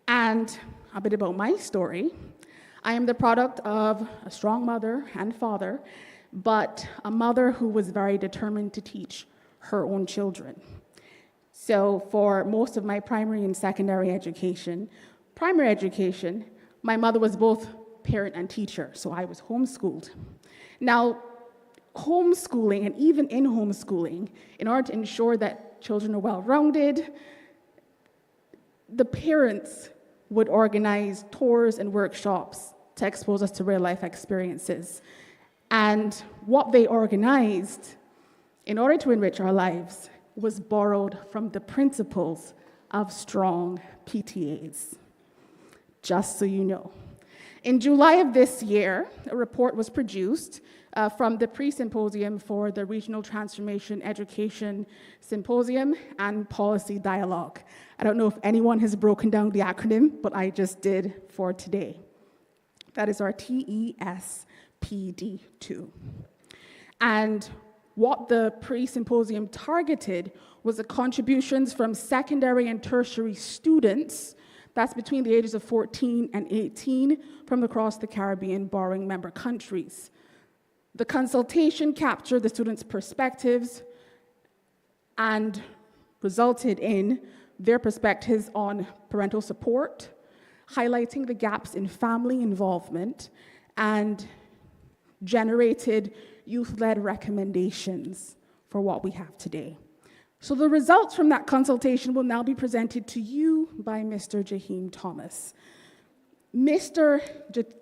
And a bit about my story. I am the product of a strong mother and father, but a mother who was very determined to teach her own children. So for most of my primary and secondary education, my mother was both parent and teacher, so I was homeschooled. Now, homeschooling, and even in homeschooling, in order to ensure that children are well-rounded, the parents would organize tours and workshops to expose us to real-life experiences. And what they organized, in order to enrich our lives, was borrowed from the principles of strong PTAs. Just so you know. In July of this year, a report was produced from the pre-symposium for the Regional Transformation Education Symposium and Policy Dialogue. I don't know if anyone has broken down the acronym, but I just did for today. That is our TESPD2. And what the pre-symposium targeted was the contributions from secondary and tertiary students, that's between the ages of 14 and 18, from across the Caribbean borrowing member countries. The consultation captured the students' perspectives and resulted in their perspectives on parental support, highlighting the gaps in family involvement, and generated youth-led recommendations for what we have today. So the results from that consultation will now be presented to you by Mr. Jaheim Thomas. Mr.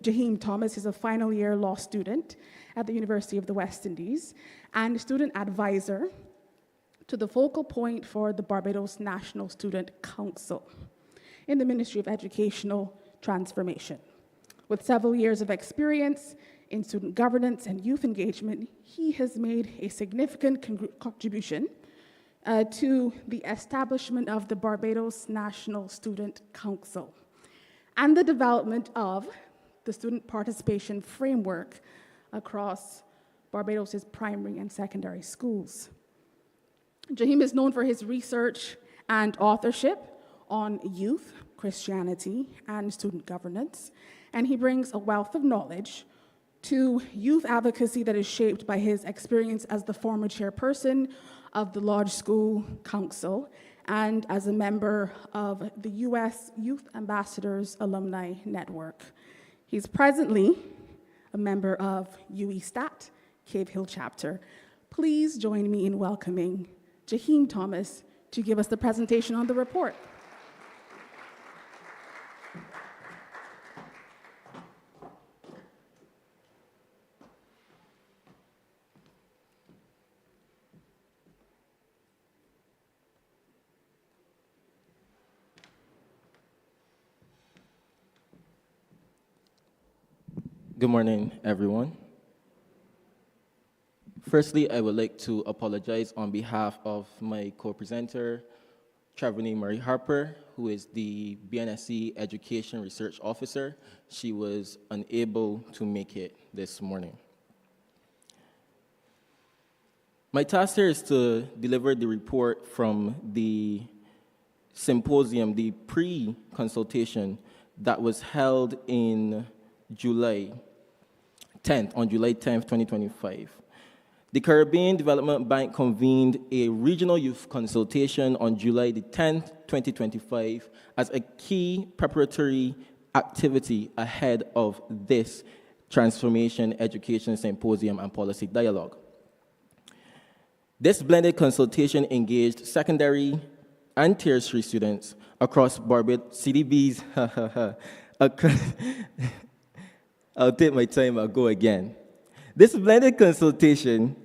Jaheim Thomas is a final year law student at the University of the West Indies and student advisor to the focal point for the Barbados National Student Council in the Ministry of Educational Transformation. With several years of experience in student governance and youth engagement, he has made a significant contribution to the establishment of the Barbados National Student Council and the development of the student participation framework across Barbados' primary and secondary schools. Jaheim is known for his research and authorship on youth, Christianity, and student governance, and he brings a wealth of knowledge to youth advocacy that is shaped by his experience as the former chairperson of the Lodge School Council and as a member of the U.S. Youth Ambassadors Alumni Network. He's presently a member of UESTAT, Cave Hill Chapter. Please join me in welcoming Jaheim Thomas to give us the presentation on the report. Good morning, everyone. Firstly, I would like to apologize on behalf of my co-presenter, Travani Marie Harper, who is the BNSC Education Research Officer. She was unable to make it this morning. My task here is to deliver the report from the symposium, the pre-consultation that was held in July 10th, 2025. The Caribbean Development Bank convened a regional youth consultation on July the 10th, 2025, as a key preparatory activity ahead of this Transformation Education Symposium and Policy Dialogue. This blended consultation engaged secondary and tertiary students across Barbados CDBs. I'll take my time, I'll go again. This blended consultation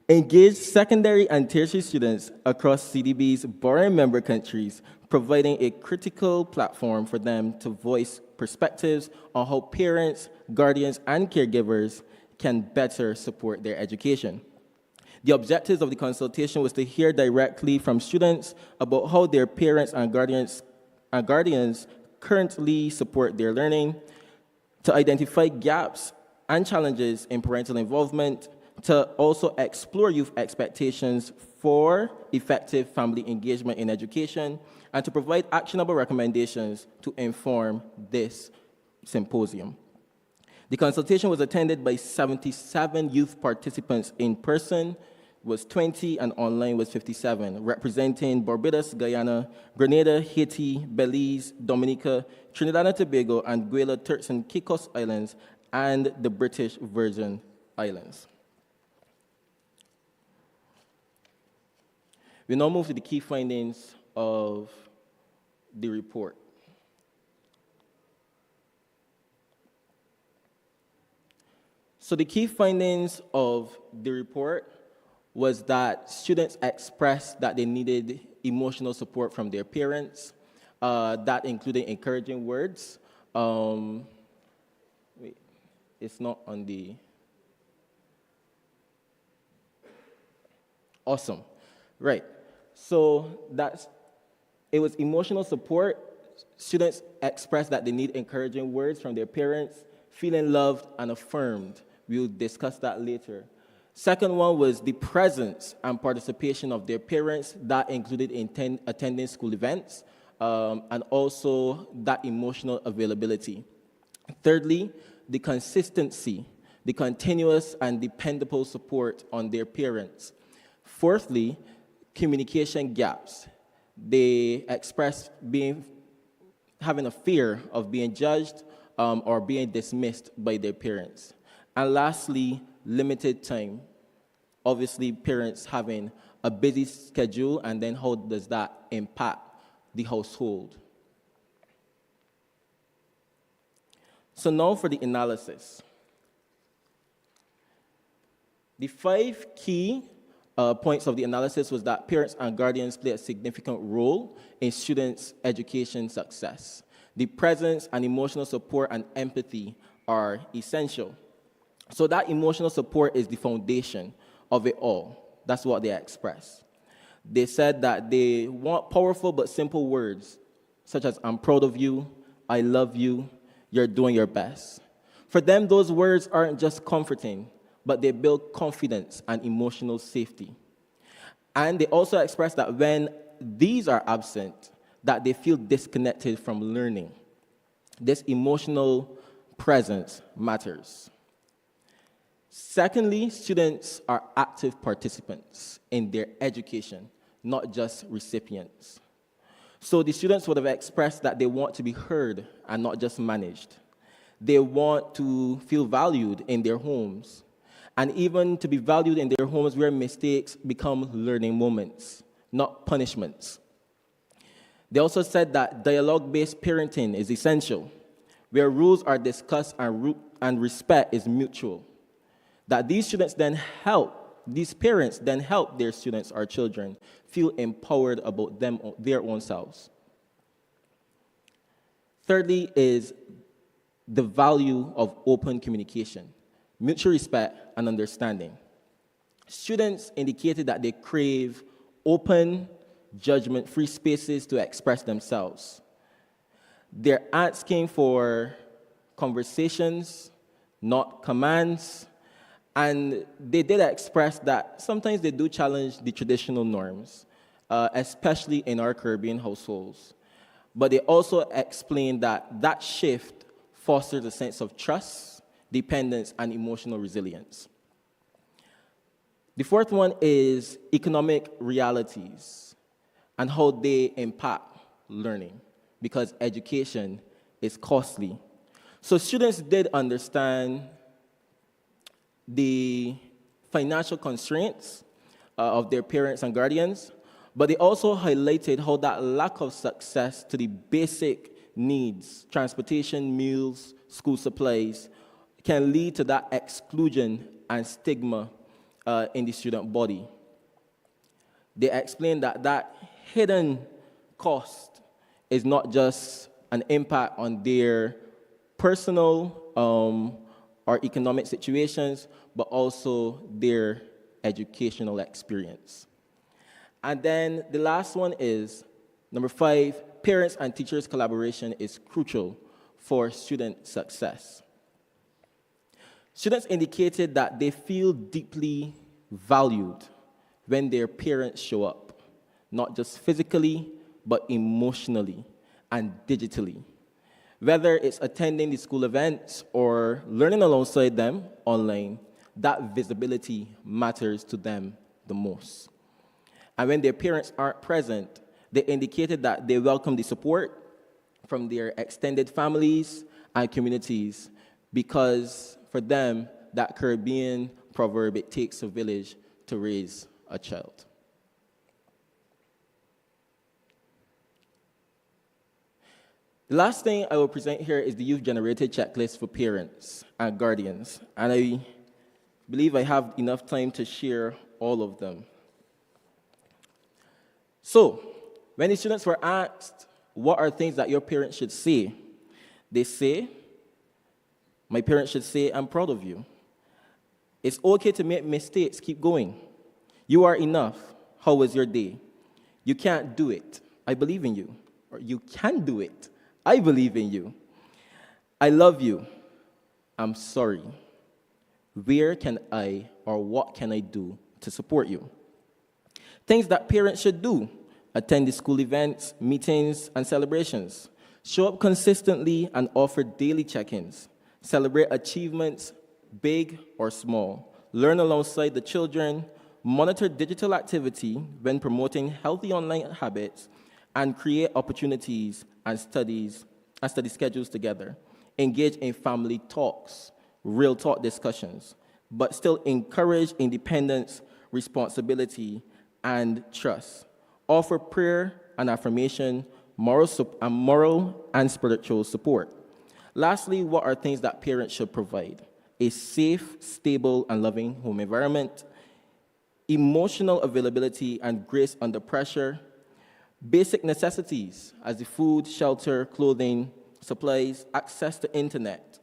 engaged secondary and tertiary students across CDB's borrowing member countries, providing a critical platform for them to voice perspectives on how parents, guardians, and caregivers can better support their education. The objectives of the consultation was to hear directly from students about how their parents and guardians currently support their learning, to identify gaps and challenges in parental involvement, to also explore youth expectations for effective family engagement in education, and to provide actionable recommendations to inform this symposium. The consultation was attended by 77 youth participants in person, was 20, and online was 57, representing Barbados, Guyana, Grenada, Haiti, Belize, Dominica, Trinidad and Tobago, Anguilla, Turks and Caicos Islands, and the British Virgin Islands. We now move to the key findings of the report. So the key findings of the report was that students expressed that they needed emotional support from their parents, that included encouraging words. Wait, it's not on the... Awesome. Right. So it was emotional support. Students expressed that they need encouraging words from their parents, feeling loved and affirmed. We'll discuss that later. Second one was the presence and participation of their parents. That included attending school events, and also that emotional availability. Thirdly, the consistency, the continuous and dependable support on their parents. Fourthly, communication gaps. They expressed having a fear of being judged or being dismissed by their parents. And lastly, limited time. Obviously, parents having a busy schedule, and then how does that impact the household? So now for the analysis. The 5 key points of the analysis was that parents and guardians play a significant role in students' education success. The presence and emotional support and empathy are essential. So that emotional support is the foundation of it all. That's what they express. They said that they want powerful but simple words, such as, I'm proud of you, I love you, you're doing your best. For them, those words aren't just comforting, but they build confidence and emotional safety. And they also express that when these are absent, that they feel disconnected from learning. This emotional presence matters. Secondly, students are active participants in their education, not just recipients. So the students would have expressed that they want to be heard and not just managed. They want to feel valued in their homes, and even to be valued in their homes where mistakes become learning moments, not punishments. They also said that dialogue-based parenting is essential, where rules are discussed and respect is mutual. That these parents then help their students or children feel empowered about their own selves. Thirdly is the value of open communication, mutual respect and understanding. Students indicated that they crave open, judgment-free spaces to express themselves. They're asking for conversations, not commands. And they did express that sometimes they do challenge the traditional norms, especially in our Caribbean households. But they also explained that that shift fosters a sense of trust, dependence, and emotional resilience. The fourth one is economic realities and how they impact learning, because education is costly. So students did understand the financial constraints of their parents and guardians, but they also highlighted how that lack of success to the basic needs, transportation, meals, school supplies, can lead to that exclusion and stigma in the student body. They explained that that hidden cost is not just an impact on their personal or economic situations, but also their educational experience. And then the last one is, number 5, parents and teachers' collaboration is crucial for student success. Students indicated that they feel deeply valued when their parents show up, not just physically, but emotionally and digitally. Whether it's attending the school events or learning alongside them online, that visibility matters to them the most. And when their parents aren't present, they indicated that they welcome the support from their extended families and communities, because for them, that Caribbean proverb, it takes a village to raise a child. The last thing I will present here is the youth-generated checklist for parents and guardians, and I believe I have enough time to share all of them. So, when the students were asked, what are things that your parents should say? They say, my parents should say, I'm proud of you. It's okay to make mistakes, keep going. You are enough. How was your day? You can't do it. I believe in you. Or you can do it. I believe in you. I love you. I'm sorry. Where can I or what can I do to support you? Things that parents should do: attend the school events, meetings, and celebrations. Show up consistently and offer daily check-ins. Celebrate achievements, big or small. Learn alongside the children. Monitor digital activity when promoting healthy online habits, and create opportunities and study schedules together. Engage in family talks, real talk discussions, but still encourage independence, responsibility, and trust. Offer prayer and affirmation, moral and spiritual support. Lastly, what are things that parents should provide? A safe, stable, and loving home environment, emotional availability and grace under pressure, basic necessities as the food, shelter, clothing, supplies, access to internet,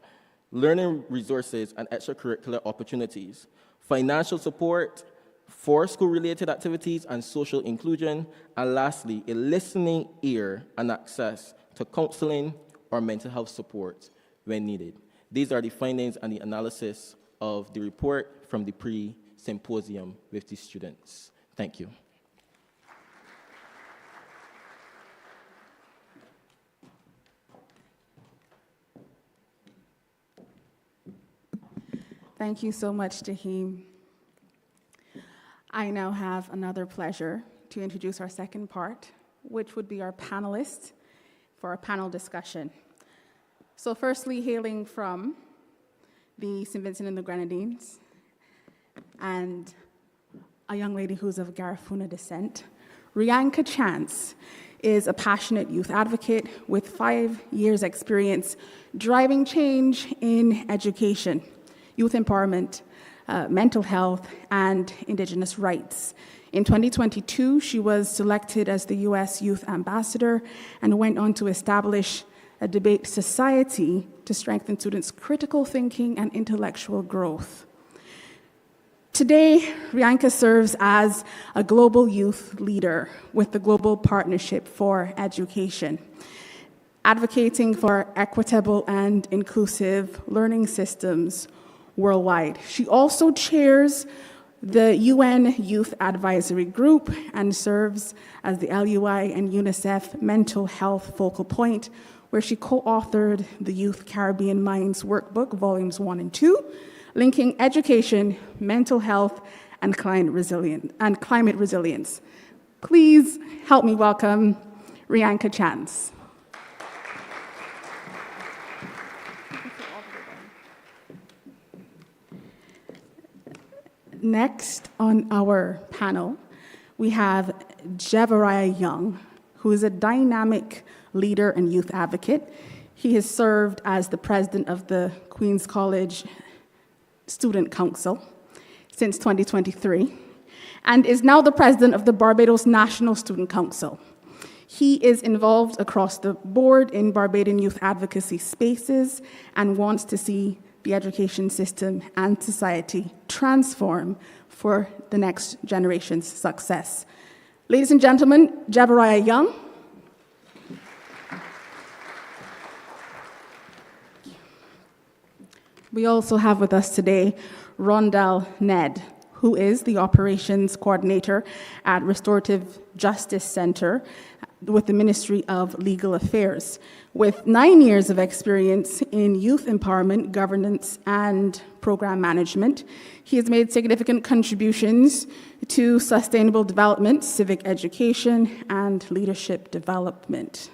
learning resources, and extracurricular opportunities, financial support for school-related activities and social inclusion, and lastly, a listening ear and access to counseling or mental health support when needed. These are the findings and the analysis of the report from the pre-symposium with the students. Thank you. Thank you so much, Tahim. I now have another pleasure to introduce our second part, which would be our panelists for our panel discussion. So firstly, hailing from the St. Vincent and the Grenadines, and a young lady who's of Garifuna descent, Rianka Chance is a passionate youth advocate with 5 years' experience driving change in education, youth empowerment, mental health, and Indigenous rights. In 2022, she was selected as the U.S. Youth Ambassador and went on to establish a debate society to strengthen students' critical thinking and intellectual growth. Today, Rianka serves as a global youth leader with the Global Partnership for Education, advocating for equitable and inclusive learning systems worldwide. She also chairs the UN Youth Advisory Group and serves as the LUI and UNICEF Mental Health Focal Point, where she co-authored the Youth Caribbean Minds Workbook, Volumes 1 and 2, linking education, mental health, and climate resilience. Please help me welcome Rianka Chance. Next on our panel, we have Jevariah Young, who is a dynamic leader and youth advocate. He has served as the president of the Queen's College Student Council since 2023, and is now the president of the Barbados National Student Council. He is involved across the board in Barbadian youth advocacy spaces and wants to see the education system and society transform for the next generation's success. Ladies and gentlemen, Jevariah Young. We also have with us today Rondell Ned, who is the Operations Coordinator at Restorative Justice Center with the Ministry of Legal Affairs. With 9 years of experience in youth empowerment, governance, and program management, he has made significant contributions to sustainable development, civic education, and leadership development.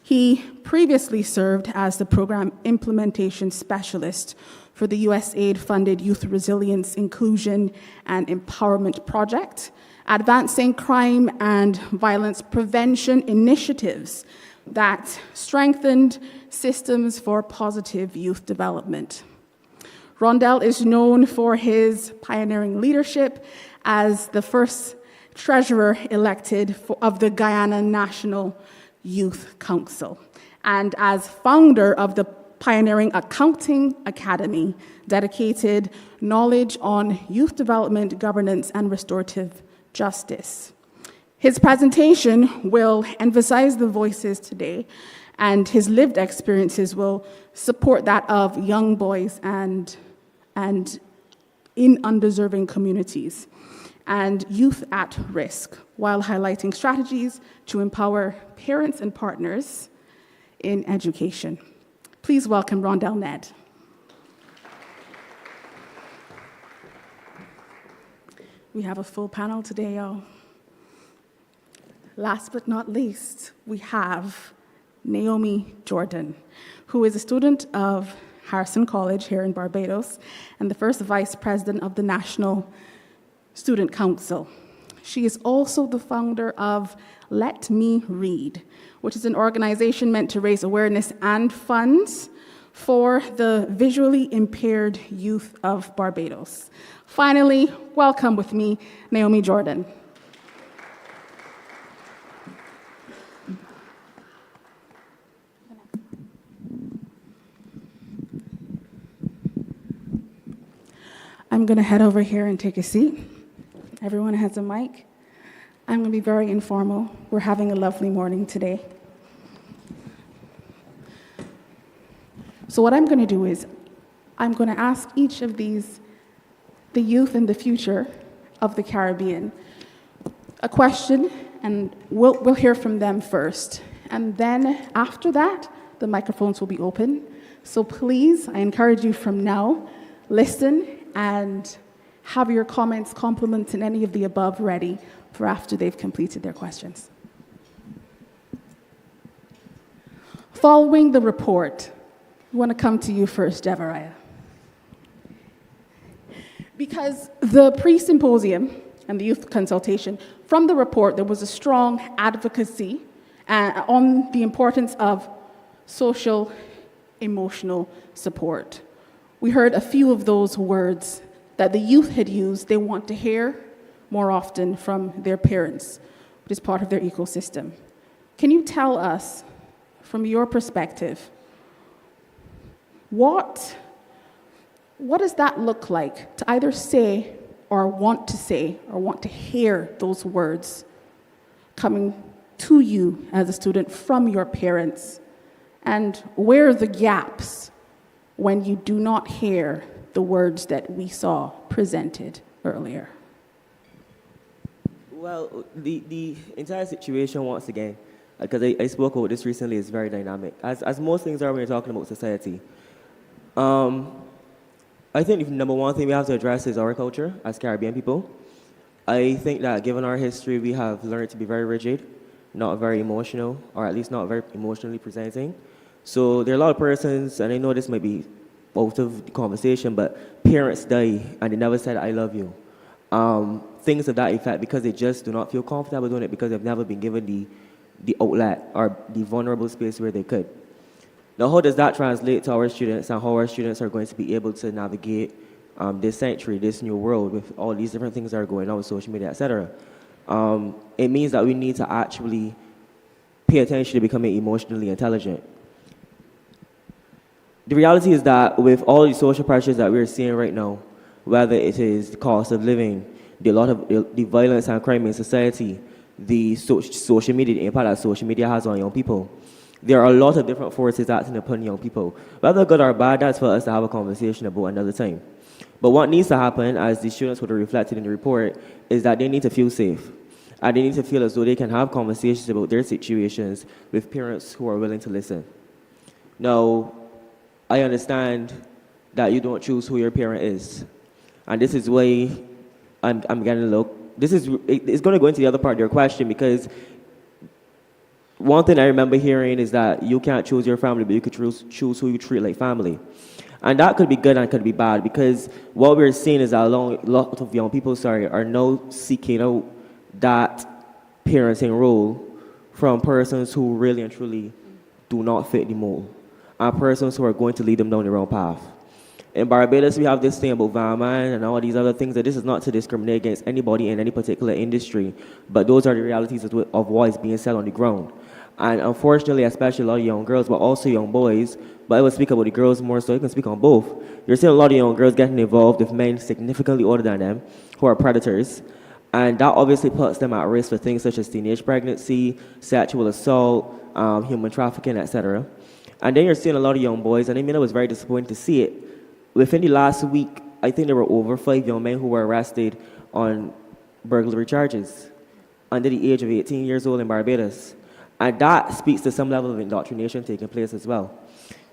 He previously served as the program implementation specialist for the USAID-funded Youth Resilience, Inclusion, and Empowerment Project, advancing crime and violence prevention initiatives that strengthened systems for positive youth development. Rondell is known for his pioneering leadership as the first treasurer elected of the Guyana National Youth Council, and as founder of the pioneering Accounting Academy, dedicated knowledge on youth development, governance, and restorative justice. His presentation will emphasize the voices today, and his lived experiences will support that of young boys and in undeserving communities and youth at risk, while highlighting strategies to empower parents and partners in education. Please welcome Rondell Ned. We have a full panel today, y'all. Last but not least, we have Naomi Jordan, who is a student of Harrison College here in Barbados and the first vice president of the National Student Council. She is also the founder of Let Me Read, which is an organization meant to raise awareness and funds for the visually impaired youth of Barbados. Finally, welcome with me, Naomi Jordan. I'm going to head over here and take a seat. Everyone has a mic. I'm going to be very informal. We're having a lovely morning today. So what I'm going to do is I'm going to ask each of these, the youth in the future of the Caribbean, a question, and we'll hear from them first. And then after that, the microphones will be open. So please, I encourage you from now, listen and have your comments, compliments, and any of the above ready for after they've completed their questions. Following the report, I want to come to you first, Devaraya. Because the pre-symposium and the youth consultation, from the report, there was a strong advocacy on the importance of social, emotional support. We heard a few of those words that the youth had used, they want to hear more often from their parents, which is part of their ecosystem. Can you tell us, from your perspective, what does that look like to either say or want to hear those words coming to you as a student from your parents? And where are the gaps when you do not hear the words that we saw presented earlier? Well, the entire situation, once again, because I spoke about this recently, is very dynamic, as most things are when you're talking about society. I think the number one thing we have to address is our culture as Caribbean people. I think that given our history, we have learned to be very rigid, not very emotional, or at least not very emotionally presenting. So there are a lot of persons, and I know this might be out of the conversation, but parents die and they never said, "I love you." Things of that effect, because they just do not feel comfortable doing it because they've never been given the outlet or the vulnerable space where they could. Now, how does that translate to our students and how our students are going to be able to navigate this century, this new world with all these different things that are going on with social media, etc.? It means that we need to actually pay attention to becoming emotionally intelligent. The reality is that with all the social pressures that we're seeing right now, whether it is the cost of living, the violence and crime in society, the social media, the impact that social media has on young people, there are a lot of different forces acting upon young people. Whether good or bad, that's for us to have a conversation about another time. But what needs to happen, as the students would have reflected in the report, is that they need to feel safe. And they need to feel as though they can have conversations about their situations with parents who are willing to listen. Now, I understand that you don't choose who your parent is. And this is why I'm getting a look. It's going to go into the other part of your question, because one thing I remember hearing is that you can't choose your family, but you could choose who you treat like family. And that could be good and could be bad, because what we're seeing is that a lot of young people, are now seeking out that parenting role from persons who really and truly do not fit the mold, and persons who are going to lead them down the wrong path. In Barbados, we have this thing about Vanman and all these other things, that this is not to discriminate against anybody in any particular industry, but those are the realities of what is being said on the ground. And unfortunately, especially a lot of young girls, but also young boys, but I will speak about the girls more, so I can speak on both. You're seeing a lot of young girls getting involved with men significantly older than them, who are predators, and that obviously puts them at risk for things such as teenage pregnancy, sexual assault, human trafficking, etc. And then you're seeing a lot of young boys, and I mean, I was very disappointed to see it. Within the last week, I think there were over 5 young men who were arrested on burglary charges under the age of 18 years old in Barbados. And that speaks to some level of indoctrination taking place as well.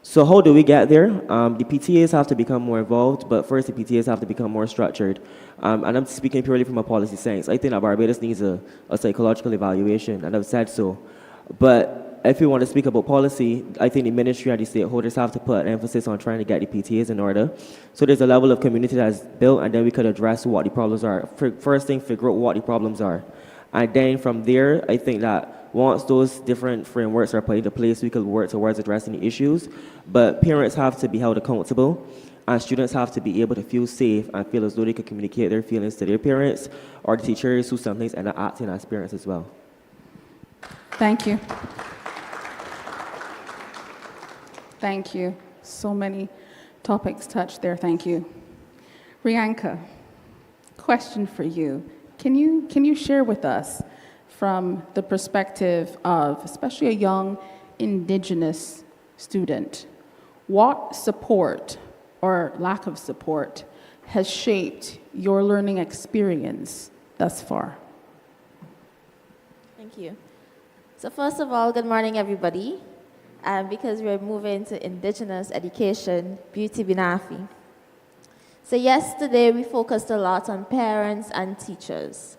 So how do we get there? The PTAs have to become more involved, but first the PTAs have to become more structured. And I'm speaking purely from a policy sense. I think that Barbados needs a psychological evaluation, and I've said so. But if we want to speak about policy, I think the ministry and the stakeholders have to put an emphasis on trying to get the PTAs in order. So there's a level of community that's built, and then we could address what the problems are. First thing, figure out what the problems are. And then from there, I think that once those different frameworks are put into place, we could work towards addressing the issues. But parents have to be held accountable, and students have to be able to feel safe and feel as though they can communicate their feelings to their parents or the teachers, who sometimes end up acting as parents as well. Thank you. Thank you. So many topics touched there. Thank you. Rianka, question for you. Can you share with us, from the perspective of especially a young Indigenous student, what support or lack of support has shaped your learning experience thus far? Thank you. So first of all, good morning, everybody. Because we're moving to Indigenous education, Beauty Binafi. So yesterday we focused a lot on parents and teachers.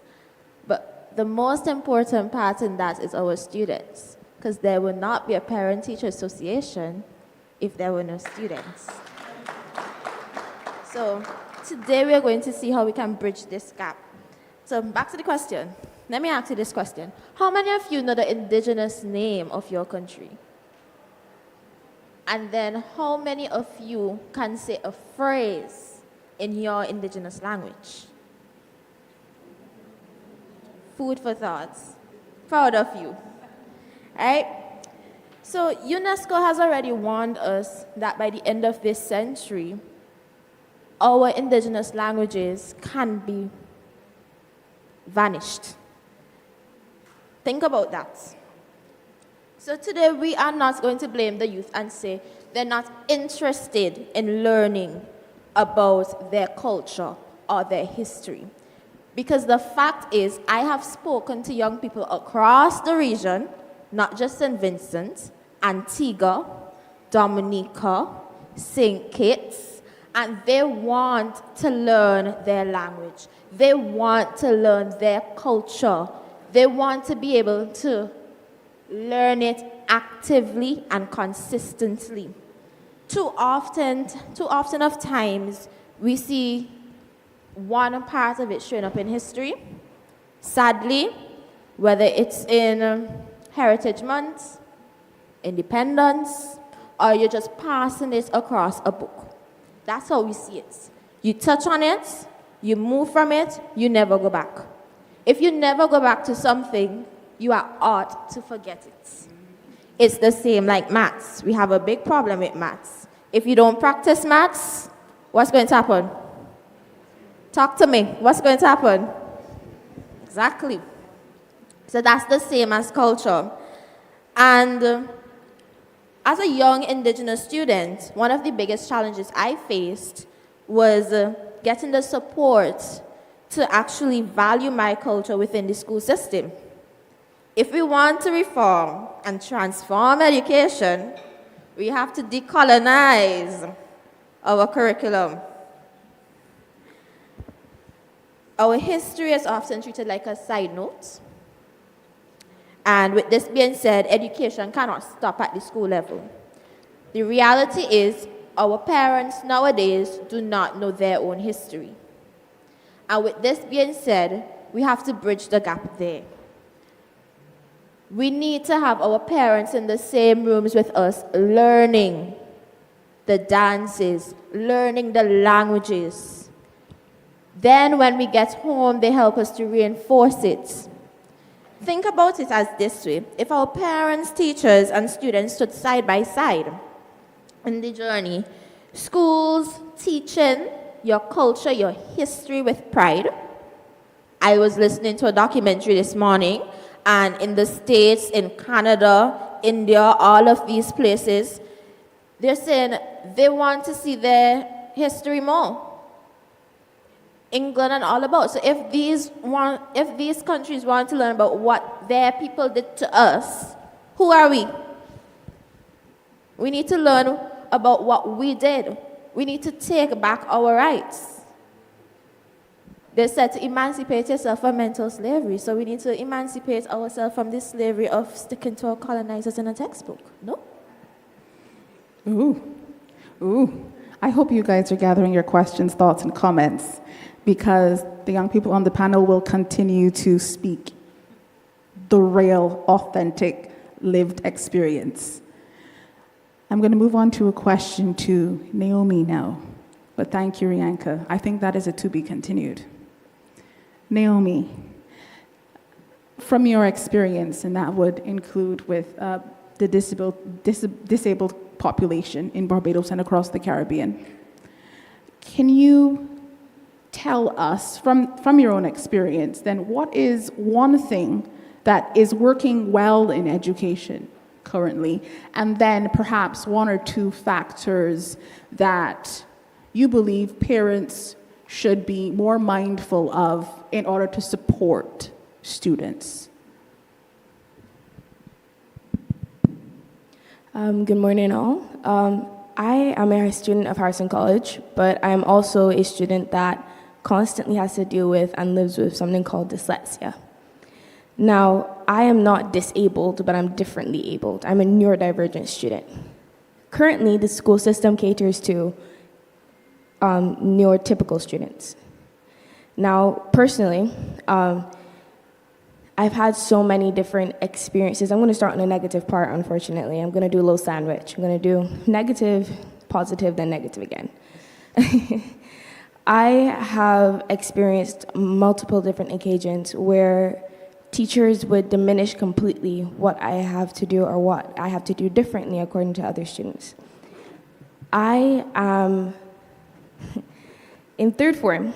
But the most important part in that is our students, because there will not be a parent-teacher association if there were no students. So today we are going to see how we can bridge this gap. So back to the question. Let me ask you this question. How many of you know the Indigenous name of your country? And then how many of you can say a phrase in your Indigenous language? Food for thought. Proud of you. Right? So UNESCO has already warned us that by the end of this century, our Indigenous languages can be vanished. Think about that. So today we are not going to blame the youth and say they're not interested in learning about their culture or their history. Because the fact is, I have spoken to young people across the region, not just St. Vincent, Antigua, Dominica, St. Kitts, and they want to learn their language. They want to learn their culture. They want to be able to learn it actively and consistently. Too often of times, we see one part of it showing up in history. Sadly, whether it's in Heritage Month, Independence, or you're just passing it across a book. That's how we see it. You touch on it, you move from it, you never go back. If you never go back to something, you are ought to forget it. It's the same like maths. We have a big problem with maths. If you don't practice maths, what's going to happen? Talk to me. What's going to happen? Exactly. So that's the same as culture. And As a young Indigenous student, one of the biggest challenges I faced was getting the support to actually value my culture within the school system. If we want to reform and transform education, we have to decolonize our curriculum. Our history is often treated like a side note. And with this being said, education cannot stop at the school level. The reality is, our parents nowadays do not know their own history. And with this being said, we have to bridge the gap there. We need to have our parents in the same rooms with us, learning the dances, learning the languages. Then when we get home, they help us to reinforce it. Think about it as this way. If our parents, teachers, and students stood side by side in the journey, schools teaching your culture, your history with pride. I was listening to a documentary this morning, and in the States, in Canada, India, all of these places, they're saying they want to see their history more. England and all about. So if these countries want to learn about what their people did to us, who are we? We need to learn about what we did. We need to take back our rights. They said to emancipate yourself from mental slavery. So we need to emancipate ourselves from this slavery of sticking to our colonizers in a textbook. No? Ooh. I hope you guys are gathering your questions, thoughts, and comments, because the young people on the panel will continue to speak the real, authentic, lived experience. I'm going to move on to a question to Naomi now, but thank you, Rianka. I think that is a to be continued. Naomi, from your experience, and that would include with the disabled population in Barbados and across the Caribbean, can you tell us from your own experience, then, what is one thing that is working well in education currently, and then perhaps one or two factors that you believe parents should be more mindful of in order to support students? Good morning, all. I am a student of Harrison College, but I'm also a student that constantly has to deal with and lives with something called dyslexia. Now, I am not disabled, but I'm differently abled. I'm a neurodivergent student. Currently, the school system caters to neurotypical students. Now, personally, I've had so many different experiences. I'm going to start on the negative part, unfortunately. I'm going to do a little sandwich. I'm going to do negative, positive, then negative again. I have experienced multiple different occasions where teachers would diminish completely what I have to do or what I have to do differently according to other students. I am in third form.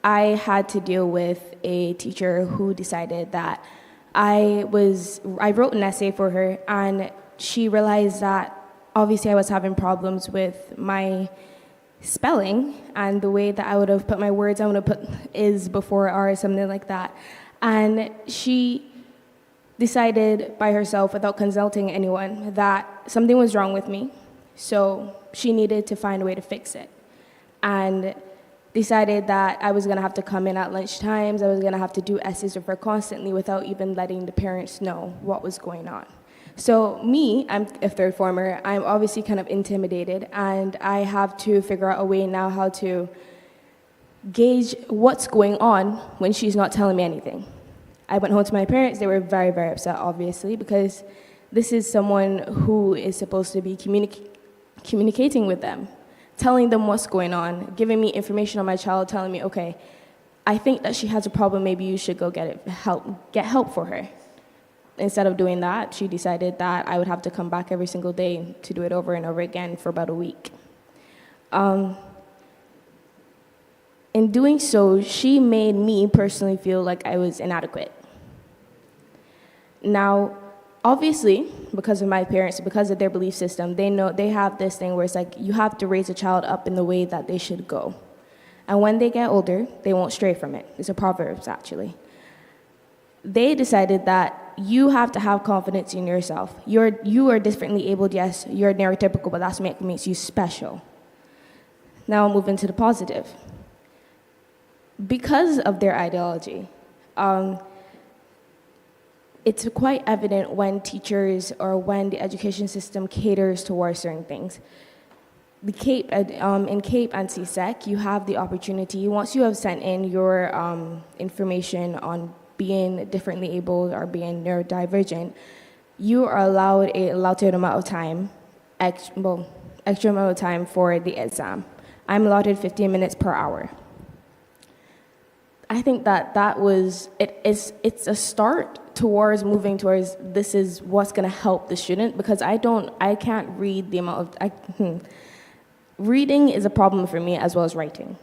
I had to deal with a teacher who decided that I wrote an essay for her, and she realized that obviously I was having problems with my spelling and the way that I would have put my words. I would have put is before R or something like that. And she decided by herself, without consulting anyone, that something was wrong with me. So she needed to find a way to fix it. And decided that I was going to have to come in at lunch times. I was going to have to do essays with her constantly without even letting the parents know what was going on. So me, I'm a third former, I'm obviously kind of intimidated, and I have to figure out a way now how to gauge what's going on when she's not telling me anything. I went home to my parents. They were very, very upset, obviously, because this is someone who is supposed to be communicating with them, telling them what's going on, giving me information on my child, telling me, okay, I think that she has a problem, maybe you should go get help for her. Instead of doing that, she decided that I would have to come back every single day to do it over and over again for about a week. In doing so, she made me personally feel like I was inadequate. Now, Obviously, because of my parents, because of their belief system, they know they have this thing where it's like you have to raise a child up in the way that they should go. And when they get older, they won't stray from it. It's a Proverbs, actually. They decided that you have to have confidence in yourself. You are differently abled, yes, you're neurotypical, but that's what makes you special. Now I'll move into the positive. Because of their ideology, it's quite evident when teachers or when the education system caters towards certain things. In CAPE and CSEC, you have the opportunity, once you have sent in your information on being differently abled or being neurodivergent, you are allowed a allotted amount of time, extra amount of time for the exam. I'm allotted 15 minutes per hour. I think it's a start towards moving towards this is what's going to help the student, because I can't read the amount of, reading is a problem for me as well as writing.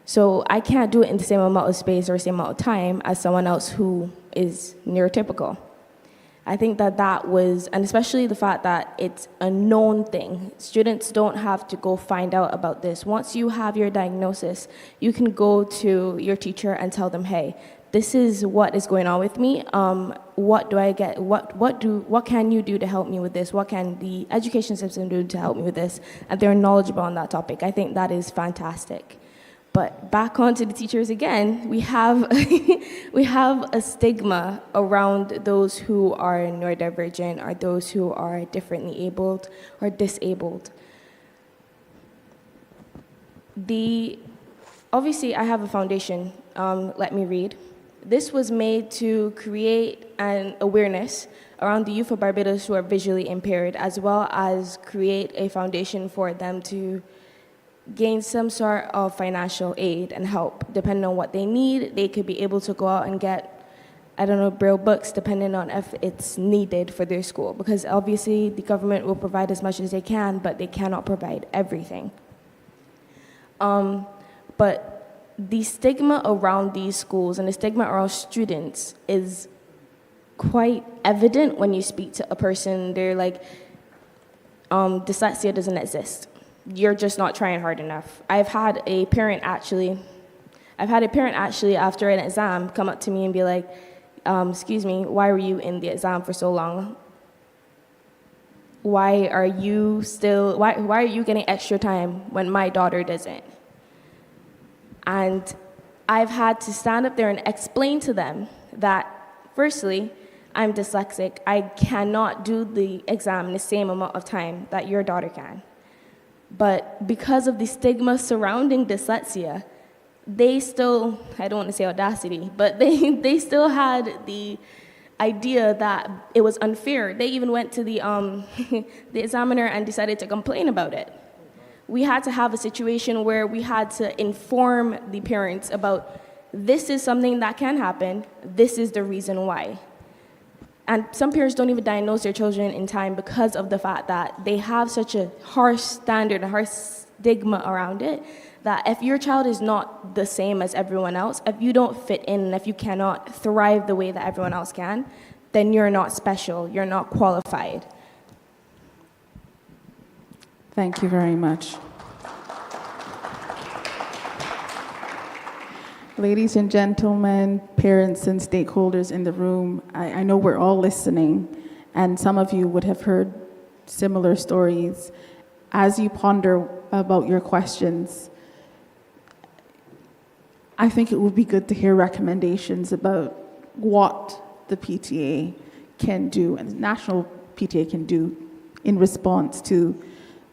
So I can't do it in the same amount of space or same amount of time as someone else who is neurotypical. I think that was, and especially the fact that it's a known thing. Students don't have to go find out about this. Once you have your diagnosis, you can go to your teacher and tell them, hey, this is what is going on with me. What do I get? What can you do to help me with this? What can the education system do to help me with this? And they're knowledgeable on that topic. I think that is fantastic. But back onto the teachers again, we have we have a stigma around those who are neurodivergent or those who are differently abled or disabled. Obviously, I have a foundation, Let Me Read. This was made to create an awareness around the youth of Barbados who are visually impaired, as well as create a foundation for them to gain some sort of financial aid and help. Depending on what they need, they could be able to go out and get, Braille books, depending on if it's needed for their school. Because obviously, the government will provide as much as they can, but they cannot provide everything. But the stigma around these schools and the stigma around students is quite evident when you speak to a person. They're like, dyslexia doesn't exist. You're just not trying hard enough. I've had a parent actually after an exam come up to me and be like, excuse me, why were you in the exam for so long? Why are you getting extra time when my daughter doesn't? And I've had to stand up there and explain to them that, firstly, I'm dyslexic. I cannot do the exam in the same amount of time that your daughter can. But because of the stigma surrounding dyslexia, they still, I don't want to say audacity, but they still had the idea that it was unfair. They even went to the examiner and decided to complain about it. We had to have a situation where we had to inform the parents about this is something that can happen, this is the reason why. And some parents don't even diagnose their children in time because of the fact that they have such a harsh standard, a harsh stigma around it, that if your child is not the same as everyone else, if you don't fit in, and if you cannot thrive the way that everyone else can, then you're not special, you're not qualified. Thank you very much. Ladies and gentlemen, parents and stakeholders in the room, I know we're all listening, and some of you would have heard similar stories. As you ponder about your questions, I think it would be good to hear recommendations about what the PTA can do and the National PTA can do in response to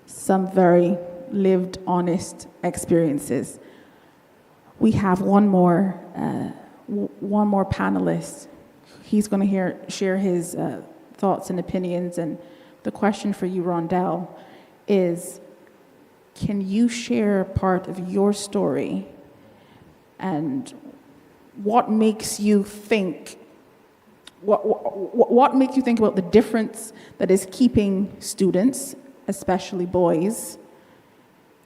some very lived, honest experiences. We have one more panelist. He's going to share his thoughts and opinions. And the question for you, Rondell, is: can you share part of your story and what makes you think? What makes you think about the difference that is keeping students, especially boys,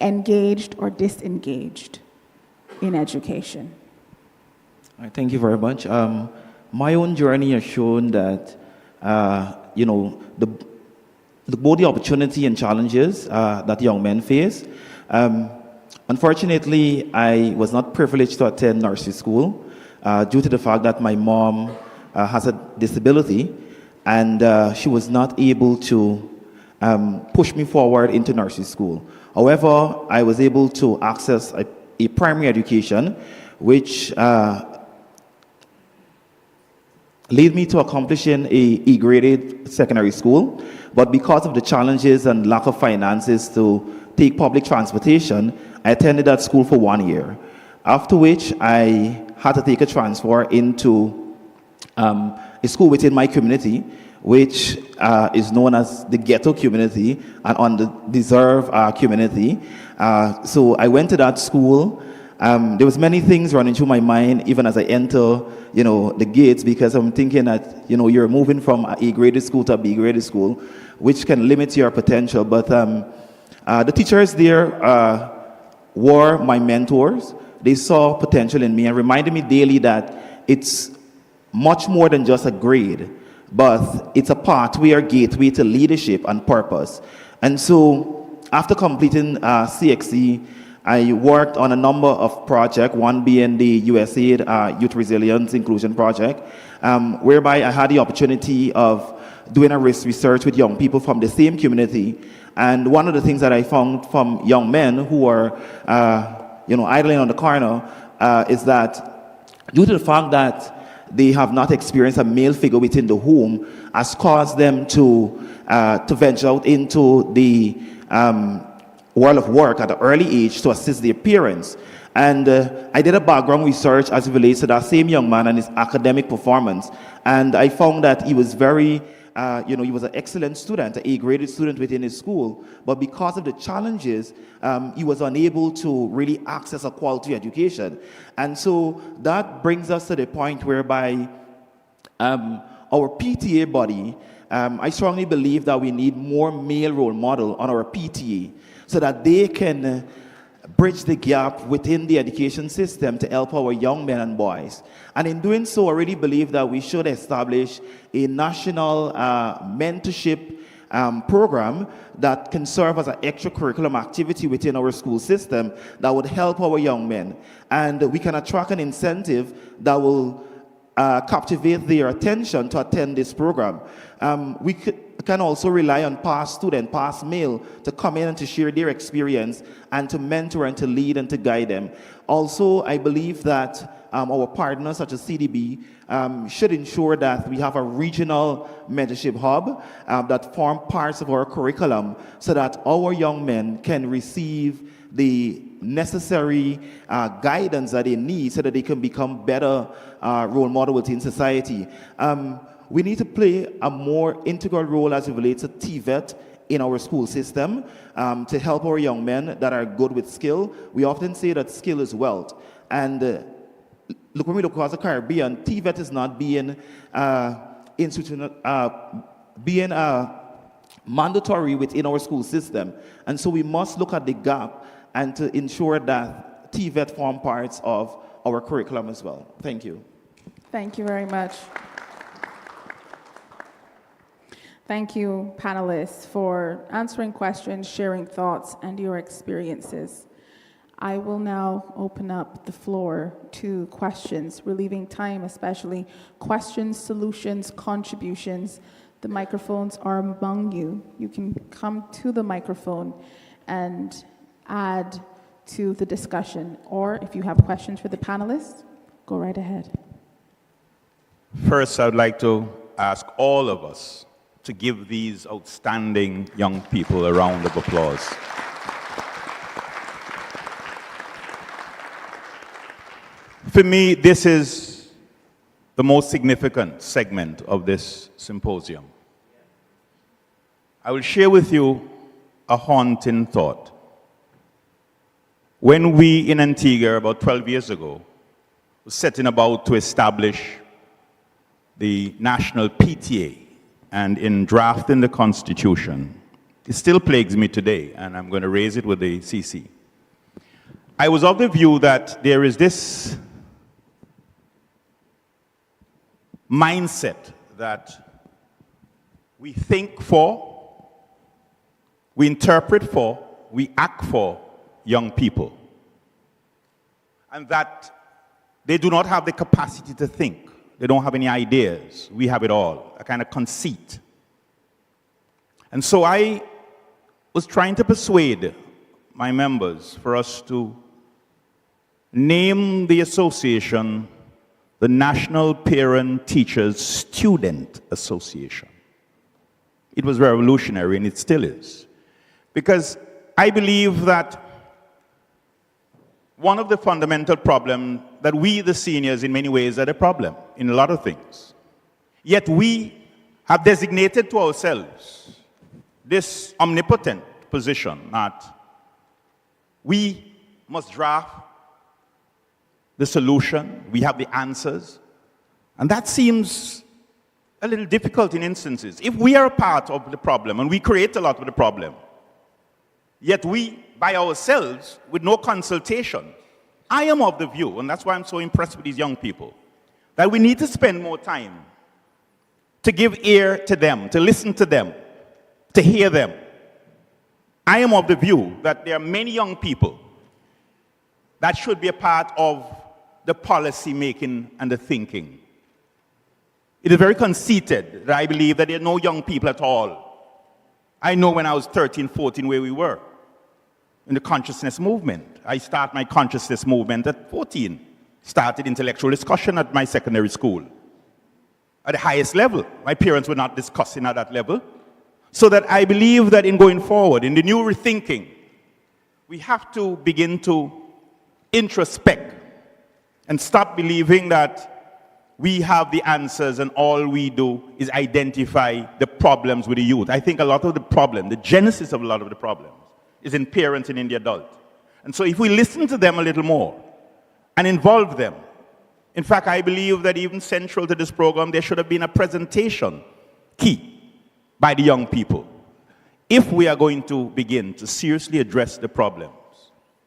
engaged or disengaged in education? Thank you very much. My own journey has shown that both the opportunity and challenges that young men face. Unfortunately, I was not privileged to attend nursery school due to the fact that my mom has a disability, and she was not able to push me forward into nursery school. However, I was able to access a primary education, which led me to accomplishing a graded secondary school. But because of the challenges and lack of finances to take public transportation, I attended that school for 1 year. After which, I had to take a transfer into a school within my community, which is known as the ghetto community, an underdeserved community. So I went to that school. There was many things running through my mind, even as I enter, the gates, because I'm thinking that, you're moving from a graded school to a B graded school, which can limit your potential. But the teachers there were my mentors. They saw potential in me and reminded me daily that it's much more than just a grade, but it's a pathway or gateway to leadership and purpose. And so after completing CXC, I worked on a number of projects, one being the USAID Youth Resilience Inclusion Project, whereby I had the opportunity of doing a risk research with young people from the same community. And one of the things that I found from young men who are, idling on the corner is that due to the fact that they have not experienced a male figure within the home has caused them to venture out into the world of work at an early age to assist their parents. And I did a background research as it relates to that same young man and his academic performance. And I found that he was very, he was an excellent student, an A-graded student within his school. But because of the challenges, he was unable to really access a quality education. And so that brings us to the point whereby our PTA body, I strongly believe that we need more male role model on our PTA so that they can bridge the gap within the education system to help our young men and boys. And in doing so, I really believe that we should establish a national mentorship program that can serve as an extracurriculum activity within our school system that would help our young men. And we can attract an incentive that will captivate their attention to attend this program. We can also rely on past student, past male, to come in and to share their experience and to mentor and to lead and to guide them. Also, I believe that our partners such as CDB should ensure that we have a regional mentorship hub that form parts of our curriculum so that our young men can receive the necessary guidance that they need so that they can become better role models within society. We need to play a more integral role as it relates to TVET in our school system to help our young men that are good with skill. We often say that skill is wealth. And when we look across the Caribbean, TVET is not being mandatory within our school system. And so we must look at the gap and to ensure that TVET form parts of our curriculum as well. Thank you. Thank you very much. Thank you, panelists, for answering questions, sharing thoughts, and your experiences. I will now open up the floor to questions, relieving time, especially questions, solutions, contributions. The microphones are among you. You can come to the microphone and add to the discussion, or if you have questions for the panelists, go right ahead. First, I would like to ask all of us to give these outstanding young people a round of applause. For me, this is the most significant segment of this symposium. I will share with you a haunting thought. When we in Antigua, about 12 years ago, were setting about to establish the national PTA, and in drafting the Constitution, it still plagues me today, and I'm going to raise it with the CC. I was of the view that there is this mindset that we think for, we interpret for, we act for young people. And that they do not have the capacity to think. They don't have any ideas. We have it all, a kind of conceit. And so I was trying to persuade my members for us to name the association the National Parent Teachers Student Association. It was revolutionary, and it still is. Because I believe that one of the fundamental problems that we, the seniors, in many ways are the problem in a lot of things. Yet we have designated to ourselves this omnipotent position that we must draft the solution, we have the answers, and that seems a little difficult in instances. If we are a part of the problem, and we create a lot of the problem, yet we, by ourselves, with no consultation, I am of the view, and that's why I'm so impressed with these young people, that we need to spend more time to give ear to them, to listen to them, to hear them. I am of the view that there are many young people that should be a part of the policy making and the thinking. It is very conceited that I believe that there are no young people at all. I know when I was 13, 14 where we were in the consciousness movement. I started my consciousness movement at 14. Started intellectual discussion at my secondary school. At the highest level. My parents were not discussing at that level. So that I believe that in going forward, in the new rethinking, we have to begin to introspect and stop believing that we have the answers and all we do is identify the problems with the youth. I think a lot of the problem, the genesis of a lot of the problems, is in parents and in the adult. And so if we listen to them a little more and involve them, in fact, I believe that even central to this program, there should have been a presentation key by the young people. If we are going to begin to seriously address the problems,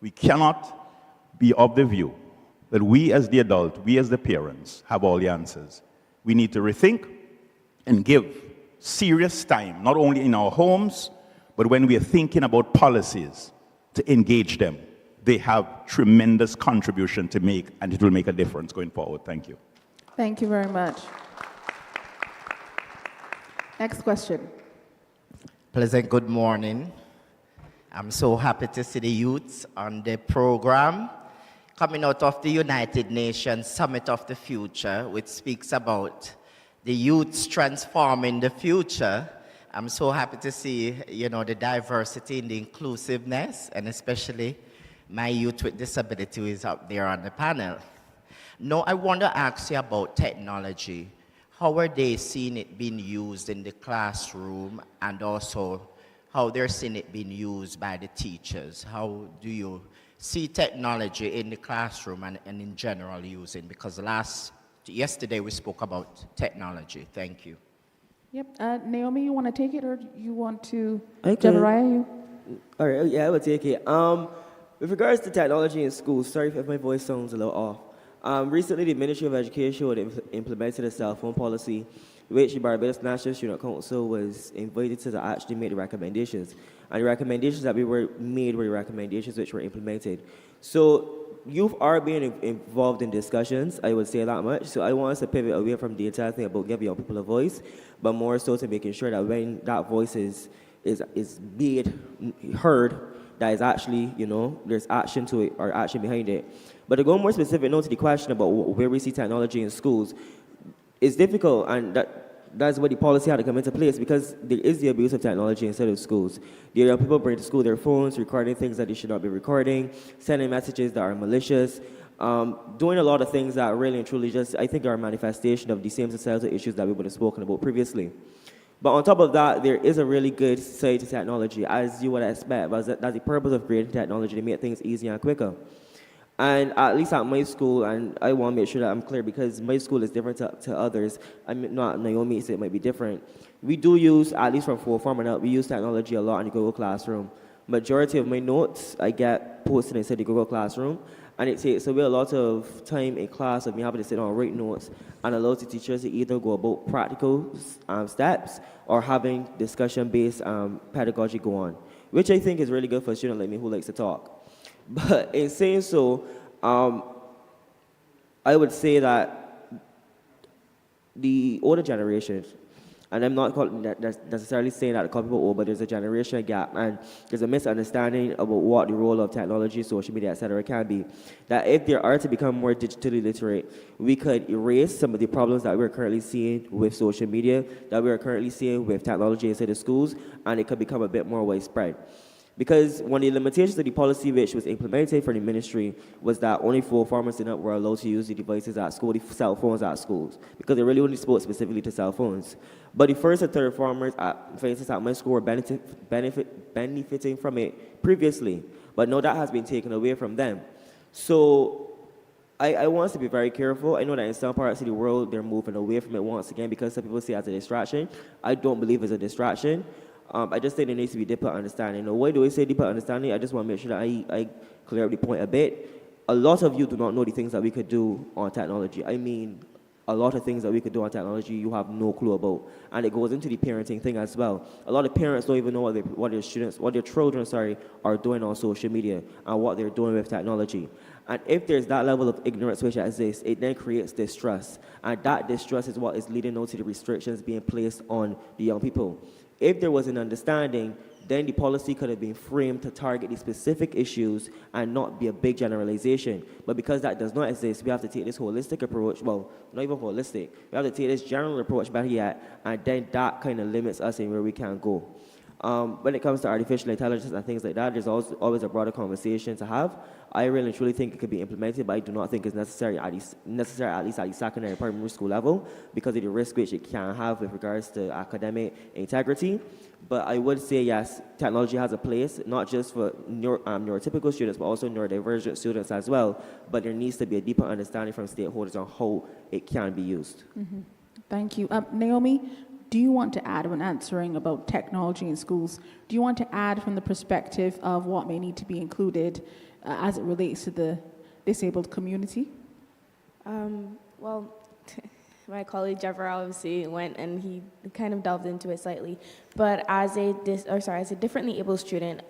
we cannot be of the view that we as the adult, we as the parents, have all the answers. We need to rethink and give serious time, not only in our homes, but when we are thinking about policies, to engage them. They have tremendous contribution to make, and it will make a difference going forward. Thank you. Thank you very much. Next question. Pleasant good morning. I'm so happy to see the youths on the program coming out of the United Nations Summit of the Future, which speaks about the youths transforming the future. I'm so happy to see, the diversity and the inclusiveness, and especially my youth with disability who is up there on the panel. Now, I want to ask you about technology. How are they seeing it being used in the classroom, and also how they're seeing it being used by the teachers? How do you see technology in the classroom and in general using? Because yesterday we spoke about technology. Thank you. Yep. Naomi, you want to take it, or you want to? Okay. Jebariah, you? All right, yeah, I will take it. With regards to technology in schools, sorry if my voice sounds a little off. Recently, the Ministry of Education implemented a cell phone policy, which the Barbados National Student Council was invited to actually make the recommendations. And the recommendations that we were made were the recommendations which were implemented. So youth are being involved in discussions, I would say that much. So I want us to pivot away from the entire thing about giving young people a voice, but more so to making sure that when that voice is being heard, that is actually, there's action to it or action behind it. But to go more specific note to the question about where we see technology in schools, it's difficult, and that's where the policy had to come into place, because there is the abuse of technology inside of schools. There are people bring to school their phones, recording things that they should not be recording, sending messages that are malicious, doing a lot of things that really and truly I think are a manifestation of the same societal issues that we would have spoken about previously. But on top of that, there is a really good side to technology, as you would expect. That's the purpose of creating technology, to make things easier and quicker. And at least at my school, and I want to make sure that I'm clear, because my school is different to others. I mean, not Naomi, so it might be different. We do use, at least from full form and up, we use technology a lot in the Google Classroom. Majority of my notes I get posted inside the Google Classroom, And it takes away a lot of time in class of me having to sit down and write notes, and allows the teachers to either go about practical steps or having discussion-based pedagogy go on, which I think is really good for a student like me who likes to talk. But in saying so, I would say that the older generation, and I'm not necessarily saying that to call people old, but there's a generation gap, and there's a misunderstanding about what the role of technology, social media, etc. can be. That if there are to become more digitally literate, we could erase some of the problems that we're currently seeing with social media, that we're currently seeing with technology inside the schools, and it could become a bit more widespread. Because one of the limitations of the policy which was implemented for the ministry was that only full farmers were allowed to use the devices at school, the cell phones at schools, because they really only spoke specifically to cell phones. But the first and third farmers, for instance, at my school were benefiting from it previously, but now that has been taken away from them. So I want us to be very careful. I know that in some parts of the world, they're moving away from it once again because some people see it as a distraction. I don't believe it's a distraction. I just think there needs to be deeper understanding. Now, why do I say deeper understanding? I just want to make sure that I clear up the point a bit. A lot of you do not know the things that we could do on technology. I mean, a lot of things that we could do on technology you have no clue about. And it goes into the parenting thing as well. A lot of parents don't even know what their children are doing on social media and what they're doing with technology. And if there's that level of ignorance which exists, it then creates distrust. And that distrust is what is leading now to the restrictions being placed on the young people. If there was an understanding, then the policy could have been framed to target the specific issues and not be a big generalization. But because that does not exist, we have to take this holistic approach, well, not even holistic, we have to take this general approach better yet, and then that kind of limits us in where we can go. When it comes to artificial intelligence and things like that, there's always a broader conversation to have. I really and truly think it could be implemented, but I do not think it's necessary at least at the secondary and primary school level because of the risk which it can have with regards to academic integrity. But I would say, yes, technology has a place, not just for neurotypical students, but also neurodivergent students as well. But there needs to be a deeper understanding from stakeholders on how it can be used. Mm-hmm. Thank you. Naomi, do you want to add, when answering about technology in schools, do you want to add from the perspective of what may need to be included as it relates to the disabled community? Well, my colleague Jeffrey obviously went and he kind of delved into it slightly. But as a differently able student,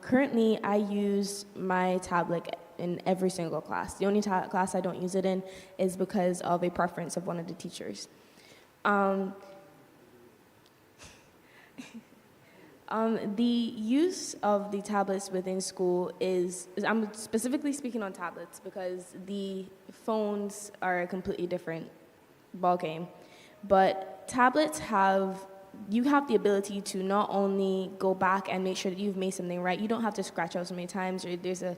currently I use my tablet in every single class. The only class I don't use it in is because of a preference of one of the teachers. The use of the tablets within school I'm specifically speaking on tablets because the phones are a completely different ballgame. But tablets you have the ability to not only go back and make sure that you've made something right, you don't have to scratch out so many times, or there's not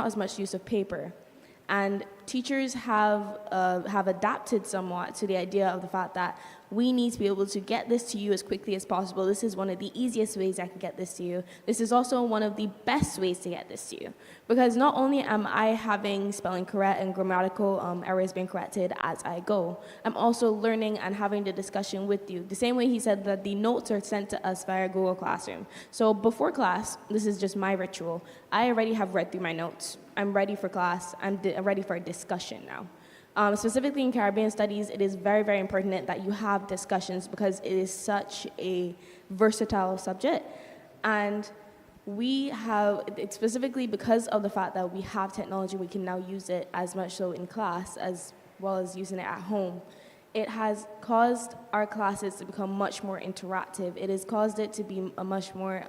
as much use of paper. And teachers have adapted somewhat to the idea of the fact that we need to be able to get this to you as quickly as possible. This is one of the easiest ways I can get this to you. This is also one of the best ways to get this to you. Because not only am I having spelling correct and grammatical errors being corrected as I go, I'm also learning and having the discussion with you. The same way he said that the notes are sent to us via Google Classroom. So before class, this is just my ritual. I already have read through my notes. I'm ready for class. I'm ready for a discussion now. Specifically in Caribbean studies, it is very, very important that you have discussions because it is such a versatile subject. And it's specifically because of the fact that we have technology, we can now use it as much so in class as well as using it at home. It has caused our classes to become much more interactive. It has caused it to be a much more,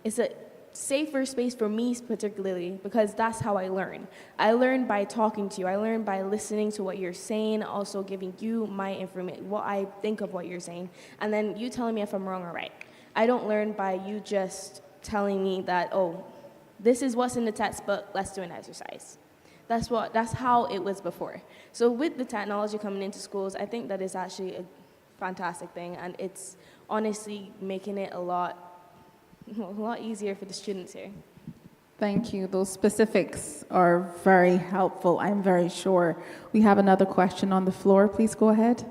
it's a safer space for me particularly because that's how I learn. I learn by talking to you. I learn by listening to what you're saying, also giving you my information, what I think of what you're saying, and then you telling me if I'm wrong or right. I don't learn by you just telling me that, oh, this is what's in the textbook, let's do an exercise. That's how it was before. So with the technology coming into schools, I think that is actually a fantastic thing, and it's honestly making it a lot easier for the students here. Thank you. Those specifics are very helpful, I'm very sure. We have another question on the floor. Please go ahead.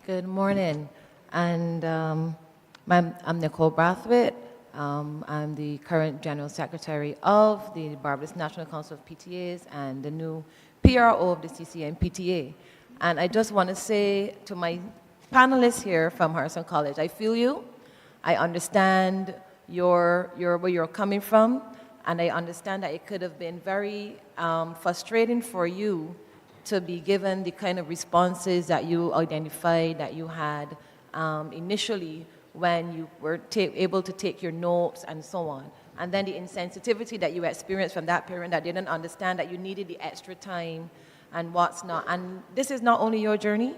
Good morning. And I'm Nicole Brathwaite I'm the current General Secretary of the Barbados National Council of PTAs and the new PRO of the CCN PTA. And I just want to say to my panelists here from Harrison College, I feel you. I understand where you're coming from, and I understand that it could have been very frustrating for you to be given the kind of responses that you identified that you had initially when you were able to take your notes and so on. And then the insensitivity that you experienced from that parent that didn't understand that you needed the extra time and what's not. And this is not only your journey,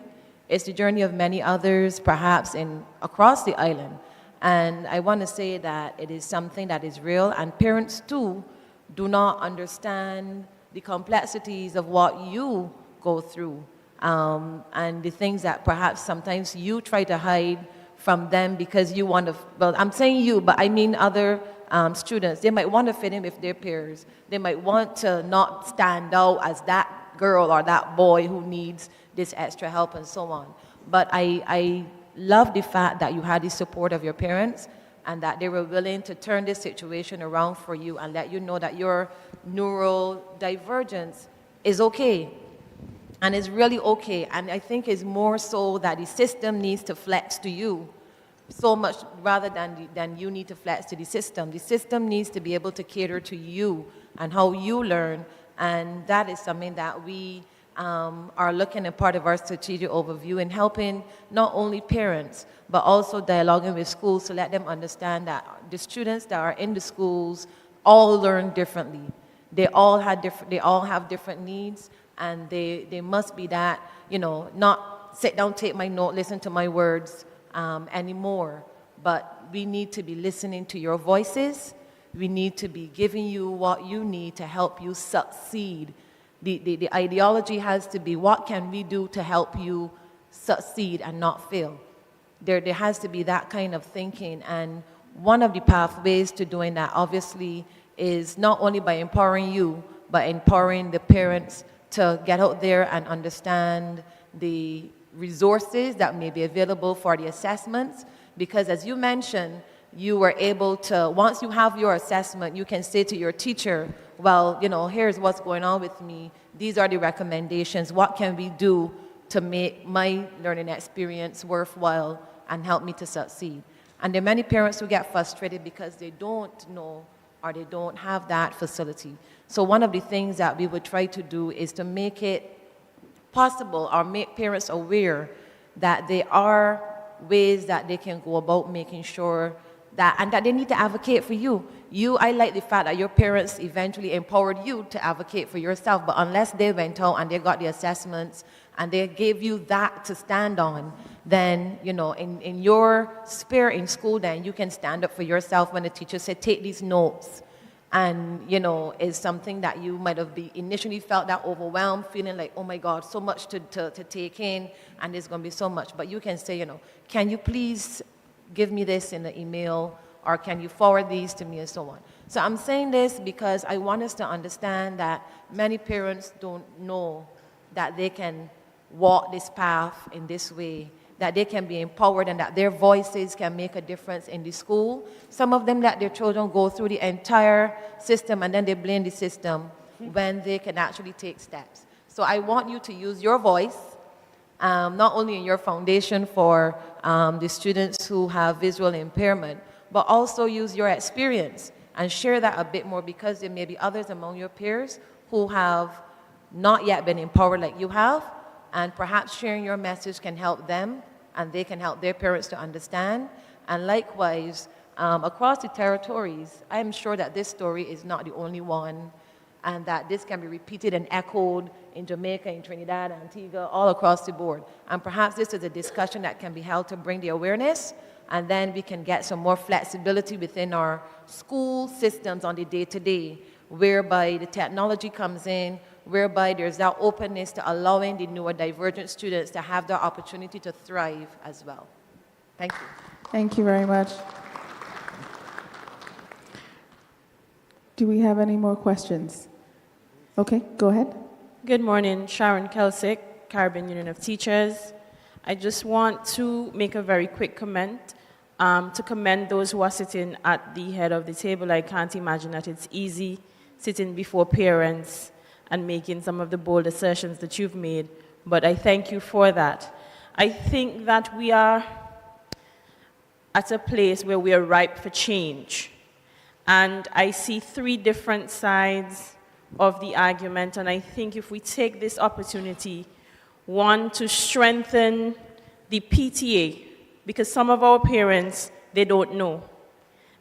it's the journey of many others, perhaps across the island. And I want to say that it is something that is real, and parents too do not understand the complexities of what you go through and the things that perhaps sometimes you try to hide from them because you want to, well, I'm saying you, but I mean other students. They might want to fit in with their peers. They might want to not stand out as that girl or that boy who needs this extra help and so on. But I love the fact that you had the support of your parents and that they were willing to turn this situation around for you and let you know that your neural divergence is okay. And it's really okay. And I think it's more so that the system needs to flex to you so much rather than you need to flex to the system. The system needs to be able to cater to you and how you learn. And that is something that we are looking at part of our strategic overview and helping not only parents, but also dialoguing with schools to let them understand that the students that are in the schools all learn differently. They all have different needs. And they must be that, not sit down, take my note, listen to my words anymore. But we need to be listening to your voices. We need to be giving you what you need to help you succeed. The ideology has to be, what can we do to help you succeed and not fail? There has to be that kind of thinking. And one of the pathways to doing that, obviously, is not only by empowering you, but empowering the parents to get out there and understand the resources that may be available for the assessments. Because as you mentioned, you were able to, once you have your assessment, you can say to your teacher, well, here's what's going on with me. These are the recommendations. What can we do to make my learning experience worthwhile and help me to succeed? And there are many parents who get frustrated because they don't know or they don't have that facility. So one of the things that we would try to do is to make it possible or make parents aware that there are ways that they can go about making sure that, and that they need to advocate for you. I like the fact that your parents eventually empowered you to advocate for yourself, but unless they went out and they got the assessments and they gave you that to stand on, then, in your spirit in school, then you can stand up for yourself when the teacher said, take these notes. And, is something that you might have initially felt that overwhelmed, feeling like, oh my God, so much to take in, and there's going to be so much. But you can say, can you please give me this in the email, or can you forward these to me, and so on. So I'm saying this because I want us to understand that many parents don't know that they can walk this path in this way, that they can be empowered and that their voices can make a difference in the school. Some of them let their children go through the entire system and then they blame the system when they can actually take steps. So I want you to use your voice, not only in your foundation for the students who have visual impairment, but also use your experience and share that a bit more, because there may be others among your peers who have not yet been empowered like you have, and perhaps sharing your message can help them and they can help their parents to understand. And likewise, across the territories, I'm sure that this story is not the only one, and that this can be repeated and echoed in Jamaica, in Trinidad, Antigua, all across the board. And perhaps this is a discussion that can be held to bring the awareness, and then we can get some more flexibility within our school systems on the day-to-day, whereby the technology comes in, whereby there's that openness to allowing the neurodivergent students to have the opportunity to thrive as well. Thank you. Thank you very much. Do we have any more questions? Okay, go ahead. Good morning, Sharon Kelsick, Caribbean Union of Teachers. I just want to make a very quick comment. to commend those who are sitting at the head of the table. I can't imagine that it's easy sitting before parents and making some of the bold assertions that you've made, but I thank you for that. I think that we are at a place where we are ripe for change. And I see three different sides of the argument, and I think if we take this opportunity, one, to strengthen the PTA, because some of our parents, they don't know,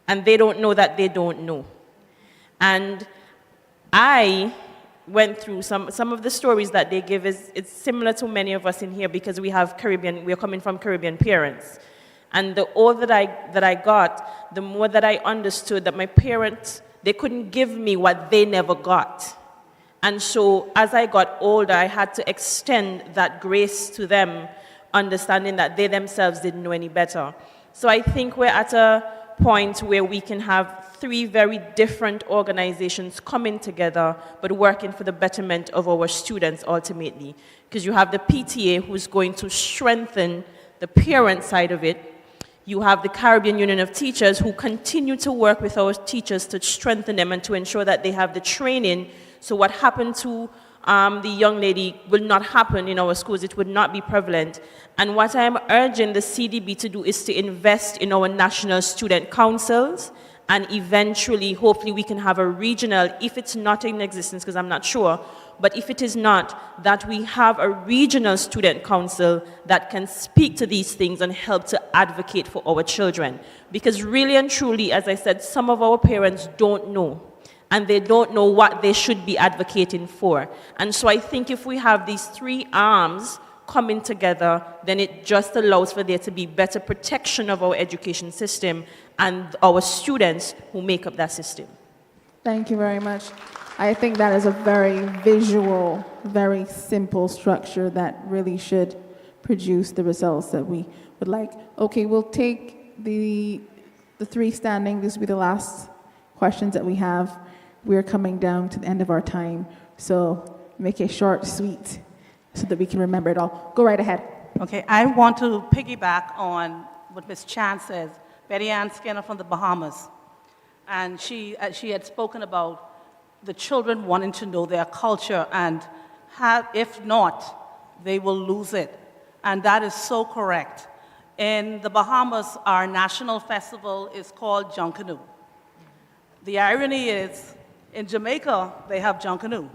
and they don't know that they don't know. And I went through some of the stories that they give it's similar to many of us in here because we're coming from Caribbean parents. And the older that I got, the more that I understood that my parents, they couldn't give me what they never got. And so as I got older, I had to extend that grace to them, understanding that they themselves didn't know any better. So I think we're at a point where we can have three very different organizations coming together, but working for the betterment of our students ultimately. Because you have the PTA who's going to strengthen the parent side of it. You have the Caribbean Union of Teachers who continue to work with our teachers to strengthen them and to ensure that they have the training. So what happened to the young lady will not happen in our schools. It would not be prevalent. And what I'm urging the CDB to do is to invest in our national student councils, and eventually, hopefully, we can have a regional, if it's not in existence, because I'm not sure, but if it is not, that we have a regional student council that can speak to these things and help to advocate for our children. Because really and truly, as I said, some of our parents don't know, and they don't know what they should be advocating for. And so I think if we have these three arms coming together, then it just allows for there to be better protection of our education system and our students who make up that system. Thank you very much. I think that is a very visual, very simple structure that really should produce the results that we would like. Okay, we'll take the three standing. This will be the last questions that we have. We're coming down to the end of our time, so make it short, sweet, so that we can remember it all. Go right ahead. Okay, I want to piggyback on what Ms. Chan says. Betty Ann Skinner from the Bahamas, and she had spoken about the children wanting to know their culture, and if not, they will lose it. And that is so correct. In the Bahamas, our national festival is called Junkanoo. The irony is, in Jamaica, they have Junkanoo.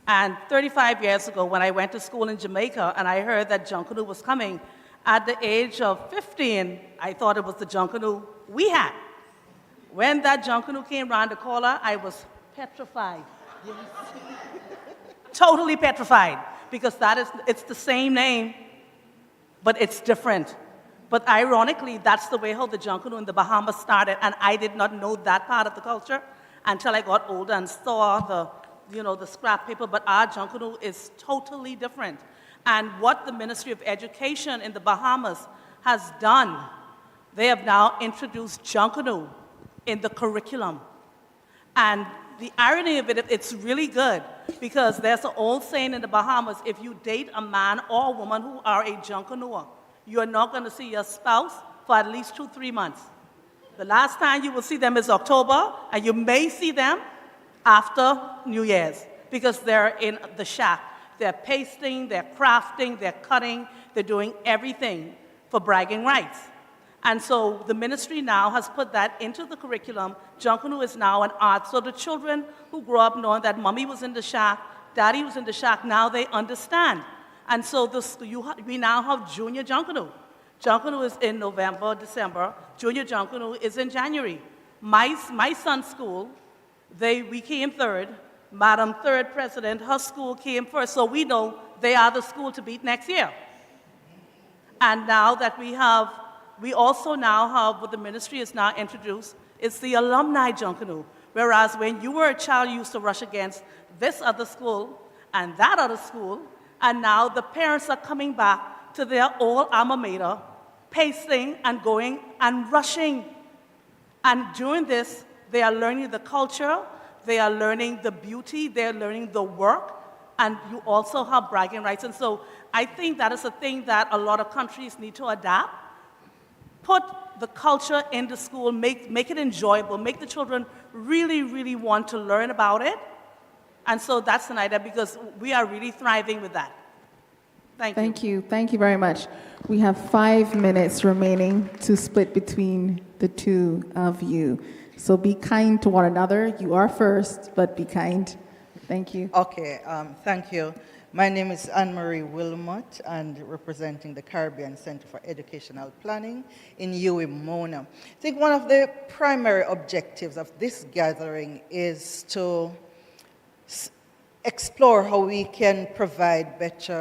And 35 years ago, when I went to school in Jamaica and I heard that Junkanoo was coming, at the age of 15, I thought it was the Junkanoo we had. When that Junkanoo came around the corner, I was petrified. Totally petrified, because it's the same name, but it's different. But ironically, that's the way how the Junkanoo in the Bahamas started, and I did not know that part of the culture until I got older and saw the scrap paper, but our Junkanoo is totally different. And what the Ministry of Education in the Bahamas has done, they have now introduced Junkanoo in the curriculum. And the irony of it, it's really good, because there's an old saying in the Bahamas, if you date a man or a woman who are a Junkanooer, you are not going to see your spouse for at least 2-3 months. The last time you will see them is October, and you may see them after New Year's, because they're in the shack. They're pasting, they're crafting, they're cutting, they're doing everything for bragging rights. And so the ministry now has put that into the curriculum. Junkanoo is now an art. So the children who grow up knowing that mommy was in the shack, daddy was in the shack, now they understand. And so we now have junior Junkanoo. Junkanoo is in November, December. Junior Junkanoo is in January. My son's school, we came third. Madam Third President, her school came first, so we know they are the school to beat next year. And now that we also now have what the ministry has now introduced, it's the alumni Junkanoo. Whereas when you were a child, you used to rush against this other school and that other school, and now the parents are coming back to their old alma mater, pasting and going and rushing. And during this, they are learning the culture, they are learning the beauty, they're learning the work, and you also have bragging rights. And so I think that is a thing that a lot of countries need to adapt. put the culture in the school, make it enjoyable, make the children really, really want to learn about it. And so that's an idea because we are really thriving with that. Thank you. Thank you. Thank you very much. We have 5 minutes remaining to split between the two of you. So be kind to one another. You are first, but be kind. Thank you. Okay, thank you. My name is Anne-Marie Wilmot, and representing the Caribbean Center for Educational Planning in UWI Mona. I think one of the primary objectives of this gathering is to explore how we can provide better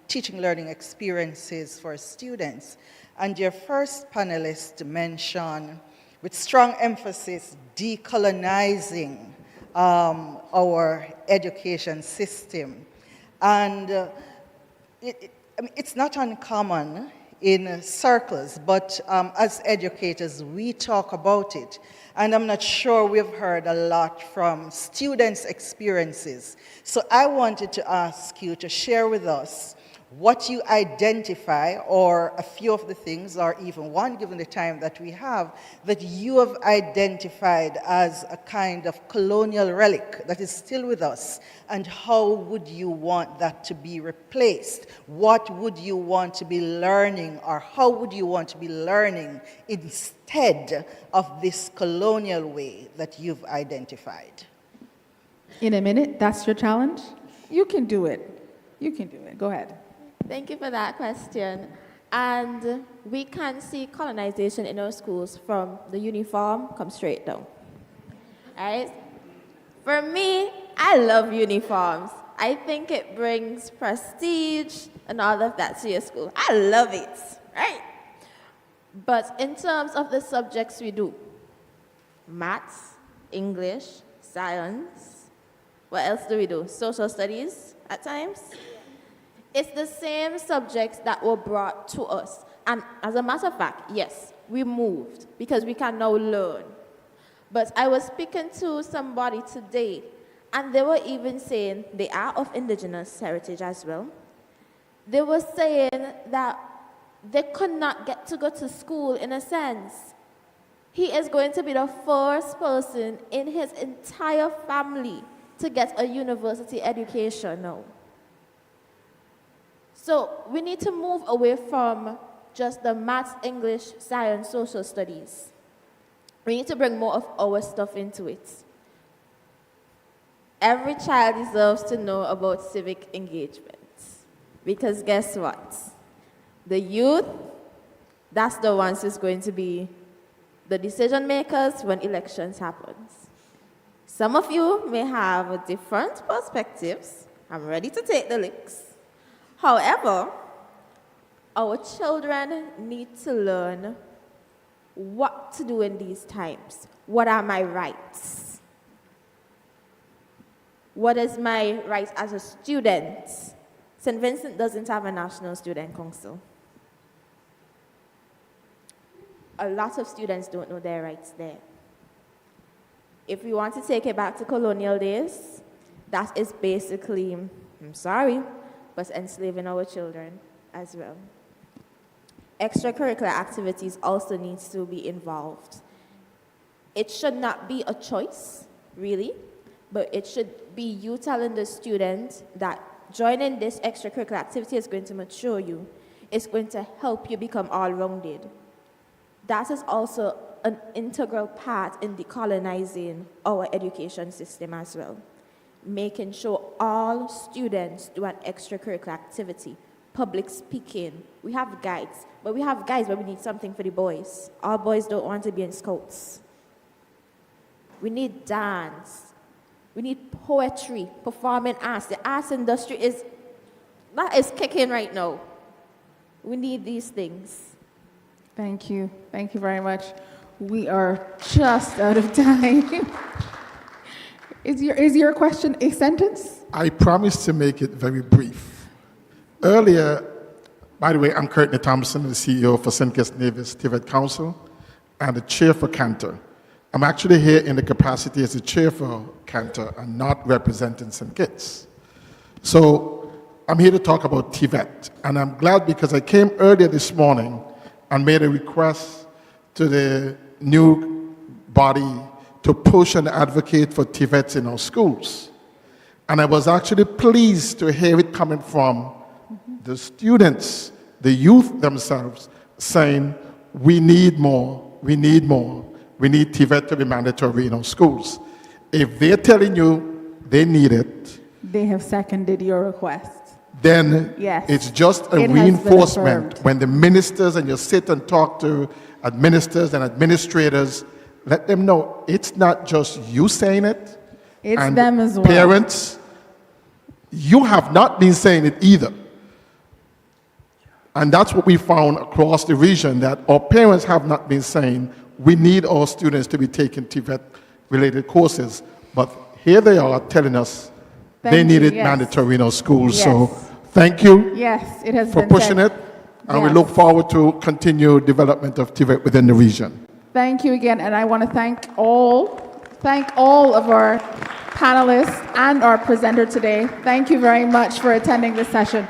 teaching learning experiences for students. And your first panelist mentioned, with strong emphasis, decolonizing our education system. And it's not uncommon in circles, but as educators, we talk about it. And I'm not sure we've heard a lot from students' experiences. So I wanted to ask you to share with us what you identify, or a few of the things, or even one, given the time that we have, that you have identified as a kind of colonial relic that is still with us, and how would you want that to be replaced? What would you want to be learning, or how would you want to be learning instead of this colonial way that you've identified? In a minute, that's your challenge? You can do it. You can do it. Go ahead. Thank you for that question. And we can see colonization in our schools from the uniform come straight down. All right? For me, I love uniforms. I think it brings prestige and all of that to your school. I love it, right? But in terms of the subjects we do, maths, English, science, what else do we do? Social studies at times. It's the same subjects that were brought to us. And as a matter of fact, yes, we moved because we can now learn. But I was speaking to somebody today, and they were even saying, they are of indigenous heritage as well. They were saying that they could not get to go to school in a sense. He is going to be the first person in his entire family to get a university education now. So we need to move away from just the maths, English, science, social studies. We need to bring more of our stuff into it. Every child deserves to know about civic engagement. Because guess what? The youth, that's the ones who's going to be the decision makers when elections happen. Some of you may have different perspectives. I'm ready to take the licks. However, our children need to learn what to do in these times. What are my rights? What is my right as a student? St. Vincent doesn't have a National Student Council. A lot of students don't know their rights there. If we want to take it back to colonial days, that is basically, I'm sorry, but enslaving our children as well. Extracurricular activities also needs to be involved. It should not be a choice, really, but it should be you telling the student that joining this extracurricular activity is going to mature you. It's going to help you become all-rounded. That is also an integral part in decolonizing our education system as well. Making sure all students do an extracurricular activity, public speaking. We have guides, but we need something for the boys. All boys don't want to be in scouts. We need dance. We need poetry, performing arts. The arts industry is kicking right now. We need these things. Thank you. Thank you very much. We are just out of time. Is your question a sentence? I promise to make it very brief. Earlier, by the way, I'm Courtney Thompson, the CEO for St. Kitts Nevis TVET Council and the chair for Cantor. I'm actually here in the capacity as the chair for Cantor and not representing St. Kitts. So I'm here to talk about TVET. And I'm glad because I came earlier this morning and made a request to the new body to push and advocate for TVETs in our schools. And I was actually pleased to hear it coming from the students, the youth themselves, saying, we need more, we need more. We need TVET to be mandatory in our schools. If they're telling you they need it, They have seconded your request. then Yes. it's just a It has been reinforcement. affirmed. When the ministers and you sit and talk to administrators and administrators, let them know it's not just you saying it. It's and them as well. Parents, you have not been saying it either. And that's what we found across the region, that our parents have not been saying we need our students to be taking TVET-related courses. But here they are telling us they Thank need you, it yes. mandatory in our schools. Yes. So thank you Yes, it has for been pushing said. it. And we Yes. look forward to continued development of TVET within the region. Thank you again, and I want to thank all of our panelists and our presenter today. Thank you very much for attending this session.